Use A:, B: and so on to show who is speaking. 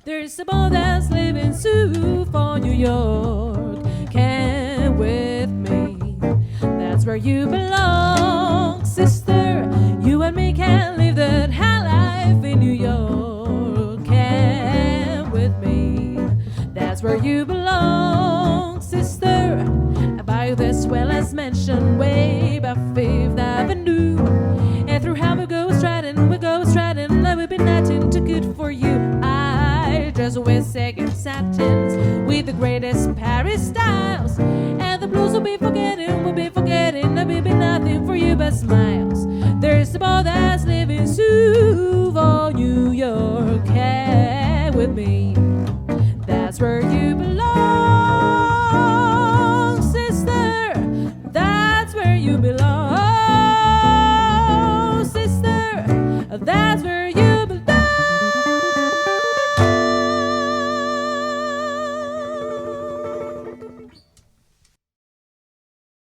A: There's a boy that's living soon for New York. Come with me, that's where you belong, sister. You and me can live that high life in New York. Come with me, that's where you belong, sister. By this well as mentioned way by Fifth Avenue, and through how we go striding, like we've been nothing too good for you. I dress with second satins, with the greatest Paris styles, and the blues will be forgetting, that we've been nothing for you but smiles. There's a boy that's living soon for New York. Hey, with me.